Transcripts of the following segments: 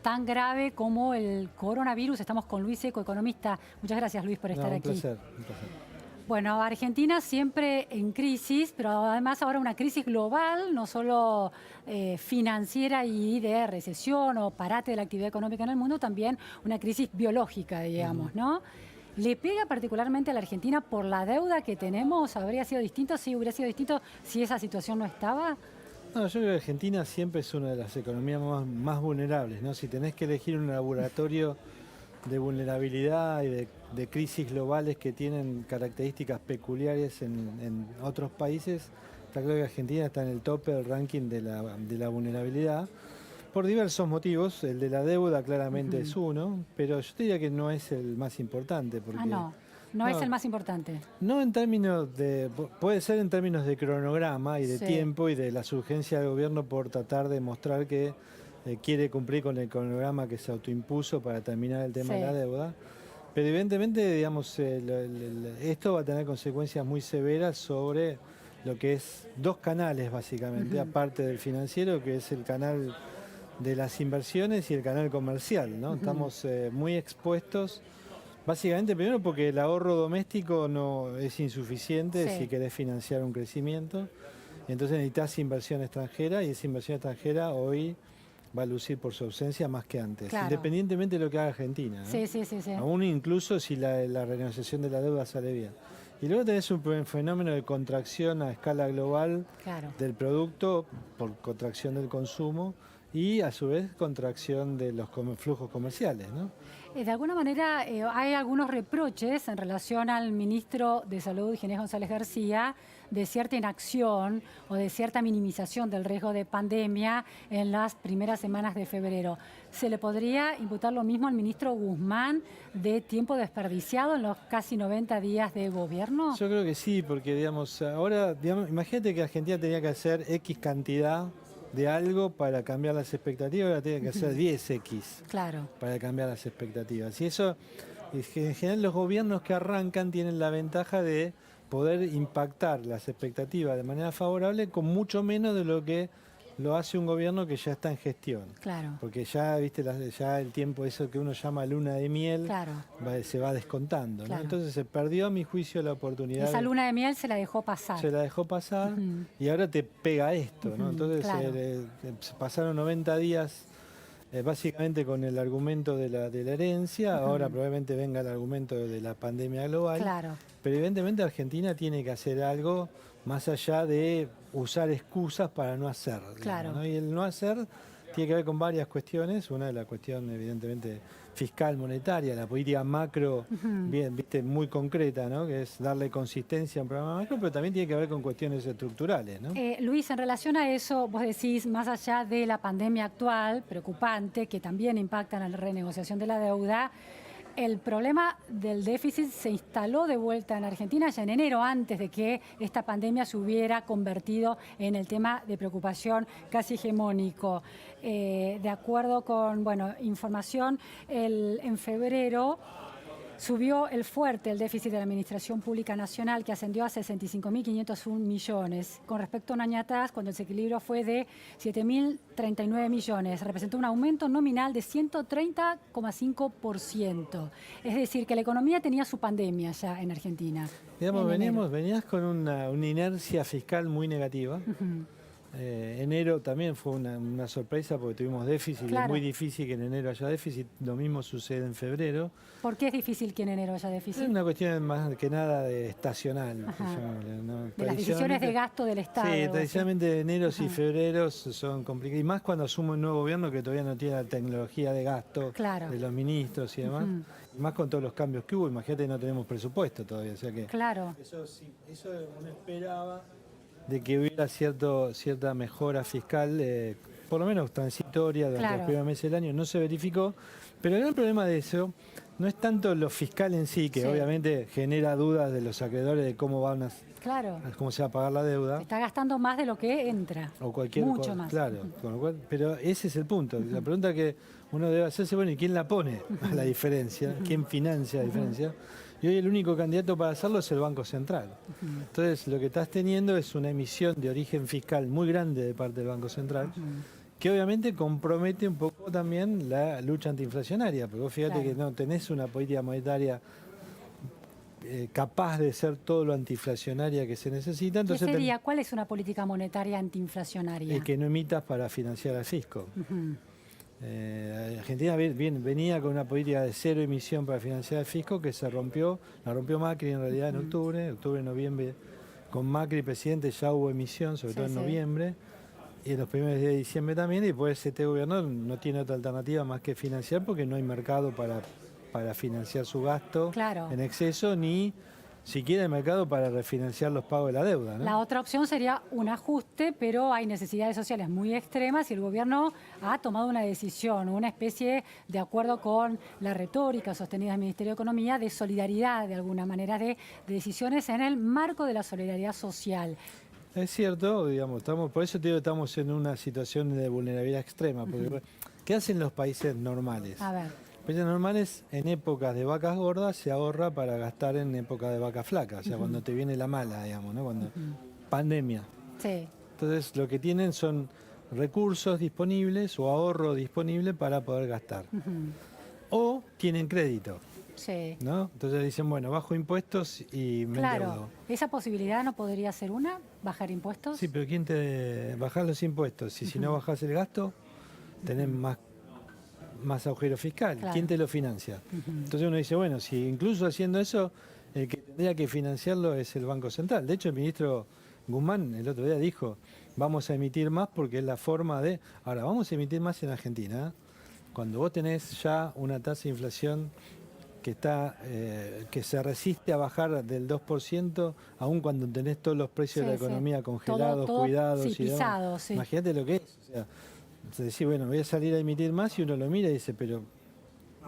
tan grave como el coronavirus. Estamos con Luis Seco, economista. Muchas gracias, Luis, por estar aquí. Un placer. Bueno, Argentina siempre en crisis, pero además ahora una crisis global, no solo financiera y de recesión o parate de la actividad económica en el mundo, también una crisis biológica, digamos, ¿no? ¿Le pega particularmente a la Argentina por la deuda que tenemos? ¿Habría sido distinto? ¿Sí hubiera sido distinto si esa situación no estaba? No, yo creo que Argentina siempre es una de las economías más vulnerables, ¿no? Si tenés que elegir un laboratorio de vulnerabilidad y de crisis globales que tienen características peculiares en otros países, está claro que Argentina está en el tope del ranking de la vulnerabilidad, por diversos motivos. El de la deuda claramente es uno, pero yo te diría que no es el más importante. Porque, no es el más importante. No en términos de... Puede ser en términos de cronograma y de tiempo y de la urgencia del gobierno por tratar de mostrar que quiere cumplir con el cronograma que se autoimpuso para terminar el tema de la deuda. Pero evidentemente, digamos, esto va a tener consecuencias muy severas sobre lo que es dos canales, básicamente, aparte del financiero, que es el canal de las inversiones y el canal comercial, ¿no? Estamos muy expuestos, básicamente, primero porque el ahorro doméstico no es insuficiente si querés financiar un crecimiento. Entonces necesitas inversión extranjera, y esa inversión extranjera hoy va a lucir por su ausencia más que antes, independientemente de lo que haga Argentina, ¿no? Aún incluso si la renegociación de la deuda sale bien. Y luego tenés un fenómeno de contracción a escala global del producto por contracción del consumo y a su vez contracción de los flujos comerciales, ¿no? De alguna manera hay algunos reproches en relación al ministro de Salud, Ginés González García, de cierta inacción o de cierta minimización del riesgo de pandemia en las primeras semanas de febrero. ¿Se le podría imputar lo mismo al ministro Guzmán de tiempo desperdiciado en los casi 90 días de gobierno? Yo creo que sí, porque digamos, ahora, imagínate que Argentina tenía que hacer X cantidad de algo para cambiar las expectativas, ahora tiene que hacer 10X para cambiar las expectativas. Y eso, en general, los gobiernos que arrancan tienen la ventaja de poder impactar las expectativas de manera favorable con mucho menos de lo que lo hace un gobierno que ya está en gestión. Porque ya, viste, ya el tiempo, eso que uno llama luna de miel, se va descontando, ¿no? Entonces se perdió, a mi juicio, la oportunidad. Esa luna de miel se la dejó pasar. Se la dejó pasar y ahora te pega esto, ¿no? Entonces pasaron 90 días básicamente con el argumento de la herencia, ahora probablemente venga el argumento de la pandemia global. Pero evidentemente Argentina tiene que hacer algo más allá de usar excusas para no hacer. ¿No? Y el no hacer tiene que ver con varias cuestiones. Una es la cuestión, evidentemente, fiscal, monetaria, la política macro, bien, viste, muy concreta, ¿no? Que es darle consistencia a un programa macro, pero también tiene que ver con cuestiones estructurales, ¿no? Luis, en relación a eso, vos decís, más allá de la pandemia actual, preocupante, que también impacta en la renegociación de la deuda, el problema del déficit se instaló de vuelta en Argentina ya en enero, antes de que esta pandemia se hubiera convertido en el tema de preocupación casi hegemónico. De acuerdo con información, en febrero subió el déficit de la Administración Pública Nacional, que ascendió a 65.501 millones. Con respecto a un año atrás, cuando el desequilibrio fue de 7.039 millones, representó un aumento nominal de 130,5%. Es decir, que la economía tenía su pandemia ya en Argentina. Digamos, venías con una inercia fiscal muy negativa. Enero también fue una sorpresa porque tuvimos déficit, es muy difícil que en enero haya déficit, lo mismo sucede en febrero. ¿Por qué es difícil que en enero haya déficit? Es una cuestión más que nada estacional, ¿no? De las decisiones de gasto del Estado. Sí, tradicionalmente eneros y febreros son complicados, y más cuando asume un nuevo gobierno que todavía no tiene la tecnología de gasto de los ministros y demás, y más con todos los cambios que hubo. Imagínate, no tenemos presupuesto todavía, o sea que eso uno esperaba de que hubiera cierta mejora fiscal, por lo menos transitoria, durante los primeros meses del año. No se verificó, pero el gran problema de eso no es tanto lo fiscal en sí, que obviamente genera dudas de los acreedores de cómo cómo se va a pagar la deuda. Se está gastando más de lo que entra. O cualquier mucho más. Claro, con lo cual, pero ese es el punto. La pregunta que uno debe hacerse, bueno, ¿y quién la pone a la diferencia? ¿Quién financia la diferencia? Y hoy el único candidato para hacerlo es el Banco Central. Entonces, lo que estás teniendo es una emisión de origen fiscal muy grande de parte del Banco Central, que obviamente compromete un poco también la lucha antiinflacionaria, porque vos fíjate Claro. que no tenés una política monetaria capaz de ser todo lo antiinflacionaria que se necesita, ¿Qué entonces sería? ¿Cuál es una política monetaria antiinflacionaria? que no emitas para financiar al fisco. Ujú. Argentina venía con una política de cero emisión para financiar el fisco que se rompió, la rompió Macri en realidad en octubre, noviembre, con Macri presidente ya hubo emisión, sobre todo en noviembre, y en los primeros días de diciembre también, y después este gobierno no tiene otra alternativa más que financiar porque no hay mercado para financiar su gasto Claro. en exceso, ni siquiera hay mercado para refinanciar los pagos de la deuda, ¿no? La otra opción sería un ajuste, pero hay necesidades sociales muy extremas y el gobierno ha tomado una decisión, una especie de acuerdo con la retórica sostenida del Ministerio de Economía de solidaridad, de alguna manera, de decisiones en el marco de la solidaridad social. Es cierto, digamos, por eso te digo, estamos en una situación de vulnerabilidad extrema, porque ¿qué hacen los países normales? A ver. Los países normales en épocas de vacas gordas se ahorra para gastar en épocas de vacas flacas, o sea, cuando te viene la mala, digamos, ¿no? Cuando pandemia. Sí. Entonces, lo que tienen son recursos disponibles o ahorro disponible para poder gastar. O tienen crédito, Sí. ¿no? Entonces dicen, bueno, bajo impuestos y me endeudo. Claro, ¿esa posibilidad no podría ser una? ¿Bajar impuestos? Sí, pero ¿quién te baja los impuestos? Y si no bajas el gasto, tenés más agujero fiscal. Claro. ¿Quién te lo financia? Entonces uno dice, bueno, si incluso haciendo eso, el que tendría que financiarlo es el Banco Central. De hecho, el ministro Guzmán el otro día dijo, vamos a emitir más porque es la forma de... Ahora, vamos a emitir más en Argentina. Cuando vos tenés ya una tasa de inflación que se resiste a bajar del 2%, aun cuando tenés todos los precios de la economía congelados, todo, cuidados sí, y demás. pisados, sí. Imagínate lo que es. O sea, se decís, bueno, voy a salir a emitir más y uno lo mira y dice, pero,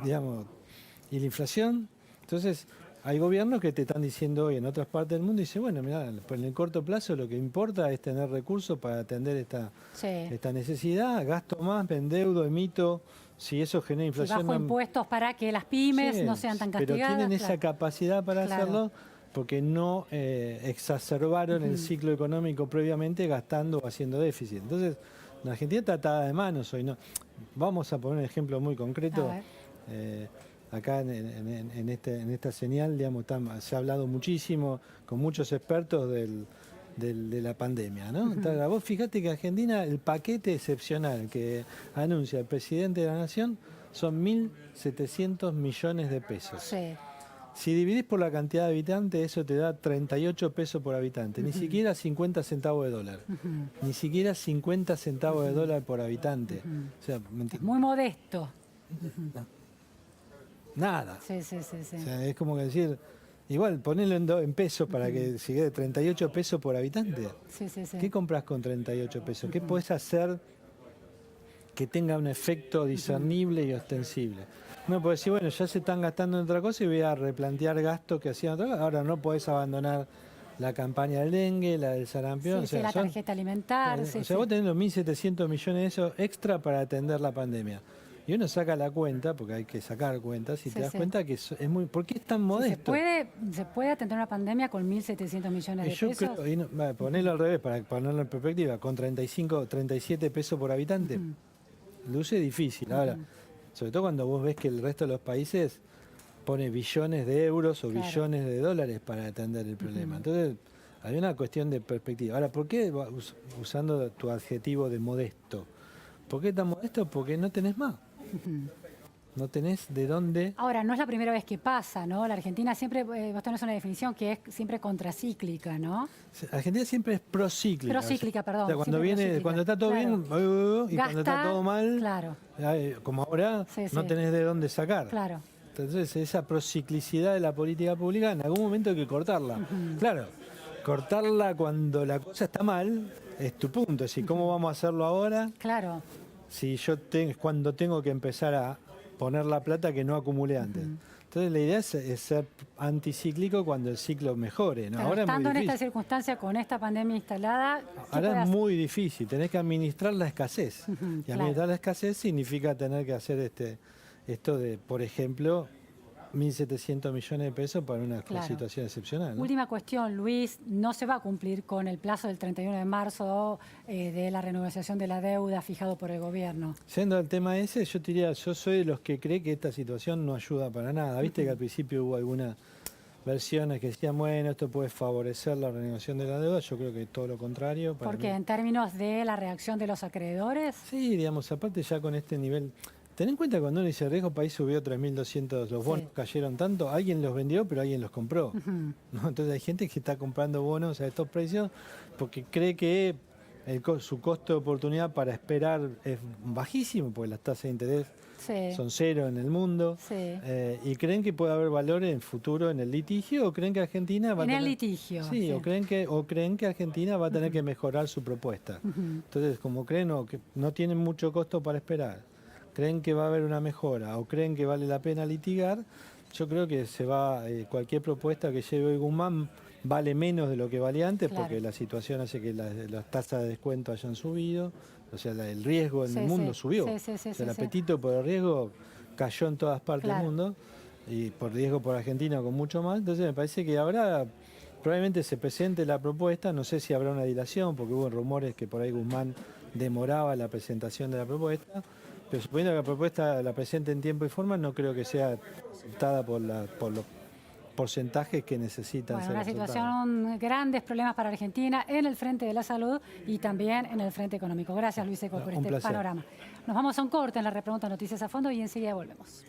digamos, ¿y la inflación? Entonces, hay gobiernos que te están diciendo hoy en otras partes del mundo y dice, bueno, mirá, en el corto plazo lo que importa es tener recursos para atender esta necesidad, gasto más, me endeudo, emito. Si eso genera inflación... Y bajo impuestos para que las pymes no sean tan castigadas. Pero tienen esa capacidad para hacerlo porque no exacerbaron el ciclo económico previamente gastando o haciendo déficit. Entonces, la Argentina está atada de manos hoy. ¿No? Vamos a poner un ejemplo muy concreto. Acá en esta señal, digamos, se ha hablado muchísimo con muchos expertos de la pandemia, ¿no? Entonces, vos fíjate que Argentina, el paquete excepcional que anuncia el presidente de la Nación son 1.700 millones de pesos. Sí. Si dividís por la cantidad de habitantes, eso te da 38 pesos por habitante, ni siquiera 50 centavos de dólar, ni siquiera 50 centavos de dólar por habitante. O sea, muy modesto. Nada. Sí, sí, sí, sí. O sea, es como que decir, igual, ponelo en pesos para que siga 38 pesos por habitante. Sí, sí, sí. ¿Qué compras con 38 pesos? ¿Qué podés hacer que tenga un efecto discernible y ostensible? No, puedes decir, bueno, ya se están gastando en otra cosa y voy a replantear gastos que hacían otra cosa. Ahora no podés abandonar la campaña del dengue, la del sarampión. Sí, o sea, la tarjeta alimentar. o sea, vos tenés los 1.700 millones de esos extra para atender la pandemia. Y uno saca la cuenta, porque hay que sacar cuentas, y te das cuenta que es muy... ¿Por qué es tan modesto? ¿Se puede atender una pandemia con 1.700 millones de pesos? Yo creo, ponerlo al revés, para ponerlo en perspectiva, con 37 pesos por habitante, luce difícil. Ahora, sobre todo cuando vos ves que el resto de los países pone billones de euros o billones de dólares para atender el problema. Entonces, hay una cuestión de perspectiva. Ahora, ¿por qué, usando tu adjetivo de modesto, por qué tan modesto? Porque no tenés más. No tenés de dónde... Ahora, no es la primera vez que pasa, ¿no? La Argentina siempre, vos tenés una definición que es siempre contracíclica, ¿no? Argentina siempre es procíclica. Procíclica, perdón. O sea, cuando está todo bien, y cuando está todo mal, como ahora, no tenés de dónde sacar. Claro. Entonces, esa prociclicidad de la política pública, en algún momento hay que cortarla. Claro, cortarla cuando la cosa está mal es tu punto. Es decir, ¿cómo vamos a hacerlo ahora? Claro. Si cuando tengo que empezar a poner la plata que no acumulé antes. Entonces la idea es ser anticíclico cuando el ciclo mejore, ¿no? Pero ahora estando es muy en esta difícil. circunstancia, con esta pandemia instalada... Ahora es muy difícil, tenés que administrar la escasez. Y administrar la escasez significa tener que hacer esto de, por ejemplo, 1.700 millones de pesos para una Claro. situación excepcional, ¿no? Última cuestión, Luis, no se va a cumplir con el plazo del 31 de marzo de la renegociación de la deuda fijado por el gobierno. Yendo al tema ese, yo te diría, yo soy de los que cree que esta situación no ayuda para nada. Viste que al principio hubo algunas versiones que decían, bueno, esto puede favorecer la renegociación de la deuda. Yo creo que todo lo contrario. Para Porque mí. en términos de la reacción de los acreedores, Sí, digamos, aparte ya con este nivel. Ten en cuenta que cuando uno dice riesgo país subió 3.200, los bonos cayeron tanto, alguien los vendió, pero alguien los compró. ¿No? Entonces hay gente que está comprando bonos a estos precios porque cree que su costo de oportunidad para esperar es bajísimo, porque las tasas de interés son cero en el mundo, y creen que puede haber valor en el futuro en el litigio, o creen que Argentina va a tener... litigio. Sí, o creen que Argentina va a tener que mejorar su propuesta. Entonces, como creen que no tienen mucho costo para esperar, creen que va a haber una mejora o creen que vale la pena litigar, yo creo que cualquier propuesta que lleve hoy Guzmán vale menos de lo que valía antes, porque la situación hace que las tasas de descuento hayan subido, o sea, el riesgo en el mundo subió. El apetito por el riesgo cayó en todas partes del mundo, y por riesgo por Argentina con mucho más. Entonces me parece que probablemente se presente la propuesta, no sé si habrá una dilación, porque hubo rumores que por ahí Guzmán demoraba la presentación de la propuesta, pero suponiendo que la propuesta la presente en tiempo y forma, no creo que sea aceptada por los porcentajes que necesitan ser Una aceptados. situación, grandes problemas para Argentina en el frente de la salud y también en el frente económico. Gracias, Luis Seco, por este panorama. Nos vamos a un corte en la repregunta Noticias a Fondo y enseguida volvemos.